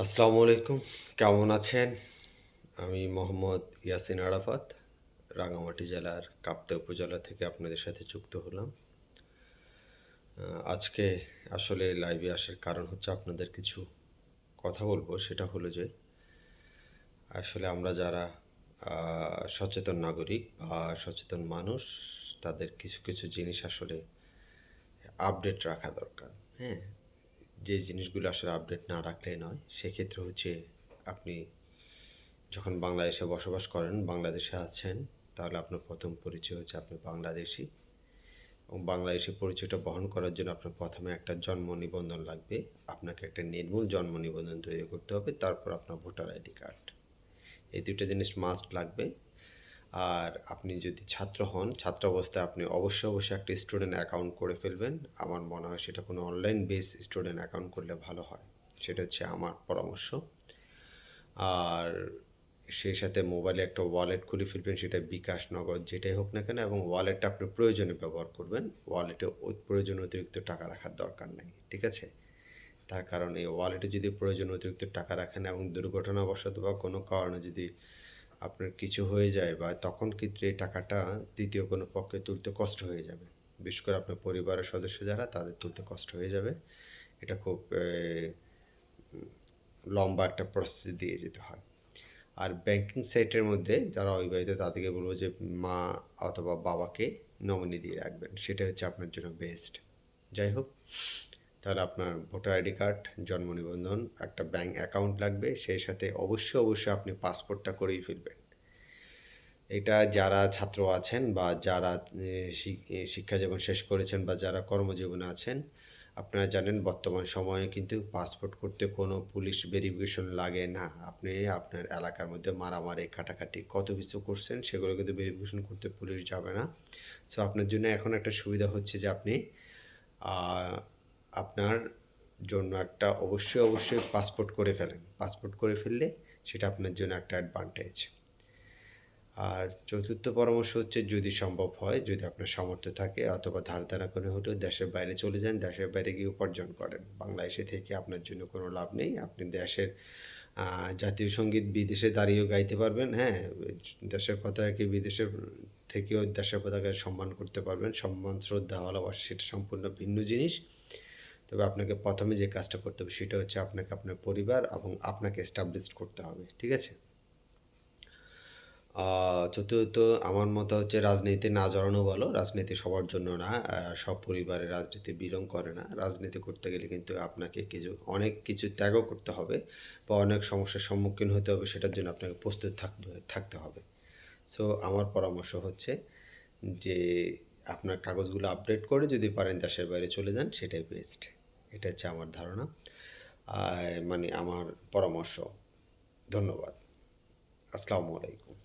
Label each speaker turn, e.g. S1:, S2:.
S1: আসসালামু আলাইকুম। কেমন আছেন? আমি মোহাম্মদ ইয়াসিন আরাফাত, রাঙামাটি জেলার কাপ্তাই উপজেলা থেকে আপনাদের সাথে যুক্ত হলাম। আজকে আসলে লাইভে আসার কারণ হচ্ছে আপনাদের কিছু কথা বলবো। সেটা হলো যে আসলে আমরা যারা সচেতন নাগরিক বা সচেতন মানুষ, তাদের কিছু কিছু জিনিস আসলে আপডেট রাখা দরকার। হ্যাঁ? যে জিনিসগুলো আসলে আপডেট না রাখলেই নয়। সেক্ষেত্রে হচ্ছে আপনি যখন বাংলাদেশে বসবাস করেন, বাংলাদেশে আছেন, তাহলে আপনার প্রথম পরিচয় হচ্ছে আপনি বাংলাদেশী। এবং বাংলাদেশী পরিচয়টা বহন করার জন্য আপনার প্রথমে একটা জন্ম নিবন্ধন লাগবে। আপনাকে একটা নির্ভুল জন্ম নিবন্ধন তৈরি করতে হবে, তারপর আপনার ভোটার আইডি কার্ড। এই দুইটা জিনিস মাস্ট লাগবে। আর আপনি যদি ছাত্র হন, ছাত্রাবস্থায় আপনি অবশ্যই একটা স্টুডেন্ট অ্যাকাউন্ট করে ফেলবেন। আমার মনে হয় সেটা কোনো অনলাইন বেস স্টুডেন্ট অ্যাকাউন্ট করলে ভালো হয়। সেটা হচ্ছে আমার পরামর্শ। আর সেই সাথে মোবাইলে একটা ওয়ালেট খুলে ফেলবেন, সেটা বিকাশ, নগদ যেটাই হোক না কেন, এবং ওয়ালেটটা আপনি প্রয়োজনে ব্যবহার করবেন। ওয়ালেটে প্রয়োজন অতিরিক্ত টাকা রাখার দরকার নেই, ঠিক আছে? তার কারণ এই ওয়ালেটে যদি প্রয়োজন অতিরিক্ত টাকা রাখেন এবং দুর্ঘটনাবশত বা কোনো কারণে যদি আপনার কিছু হয়ে যায়, বা তখন ক্ষেত্রে এই টাকাটা দ্বিতীয় কোনো পক্ষে তুলতে কষ্ট হয়ে যাবে। বিশেষ করে আপনার পরিবারের সদস্য যারা, তাদের তুলতে কষ্ট হয়ে যাবে। এটা খুব লম্বা একটা প্রসেস দিয়ে যেতে হয়। আর ব্যাংকিং সাইটের মধ্যে যারা অবিবাহিত, তাদেরকে বলবো যে মা অথবা বাবাকে নমিনি দিয়ে রাখবেন। সেটা হচ্ছে আপনার জন্য বেস্ট। যাই হোক, তাহলে আপনার ভোটার আইডি কার্ড, জন্ম নিবন্ধন, একটা ব্যাংক অ্যাকাউন্ট লাগবে। সেই সাথে অবশ্যই আপনি পাসপোর্টটা করেই ফেলবেন। এটা যারা ছাত্র আছেন বা যারা শিক্ষা জীবন শেষ করেছেন বা যারা কর্মজীবনে আছেন, আপনারা জানেন বর্তমান সময়ে কিন্তু পাসপোর্ট করতে কোনো পুলিশ ভেরিফিকেশন লাগে না। আপনি আপনার এলাকার মধ্যে মারামারি, কাটাকাটি কত কিছু করছেন, সেগুলো কিন্তু ভেরিফিকেশন করতে পুলিশ যাবে না। সো আপনার জন্য এখন একটা সুবিধা হচ্ছে যে আপনি আপনার জন্য একটা অবশ্যই পাসপোর্ট করে ফেলেন। পাসপোর্ট করে ফেললে সেটা আপনার জন্য একটা অ্যাডভান্টেজ। আর চতুর্থ পরামর্শ হচ্ছে, যদি সম্ভব হয়, যদি আপনার সামর্থ্য থাকে, অথবা ধার ধারা করে হলেও দেশের বাইরে চলে যান, দেশের বাইরে গিয়ে উপার্জন করেন। বাংলাদেশে থেকে আপনার জন্য কোনো লাভ নেই। আপনি দেশের জাতীয় সঙ্গীত বিদেশে দাঁড়িয়েও গাইতে পারবেন। হ্যাঁ, দেশের পতাকাকে বিদেশের থেকেও দেশের পতাকায় সম্মান করতে পারবেন। সম্মান, শ্রদ্ধা, ভালোবাসা সেটা সম্পূর্ণ ভিন্ন জিনিস। তবে আপনাকে প্রথমে যে কাজটা করতে হবে সেটা হচ্ছে আপনাকে আপনার পরিবার এবং আপনাকে এস্টাবলিশ করতে হবে, ঠিক আছে? চতুর্থ, আমার মত হচ্ছে রাজনীতি না জড়ানো ভালো। রাজনীতি সবার জন্য না। সব পরিবারে রাজনীতি বিলং করে না। রাজনীতি করতে গেলে কিন্তু আপনাকে অনেক কিছু ত্যাগও করতে হবে বা অনেক সমস্যার সম্মুখীন হতে হবে। সেটার জন্য আপনাকে প্রস্তুত থাকতে হবে। সো আমার পরামর্শ হচ্ছে যে আপনার কাগজগুলো আপডেট করে যদি পারেন দেশের বাইরে চলে যান, সেটাই বেস্ট। এটা হচ্ছে আমার ধারণা, মানে আমার পরামর্শ। ধন্যবাদ। আসসালামু আলাইকুম।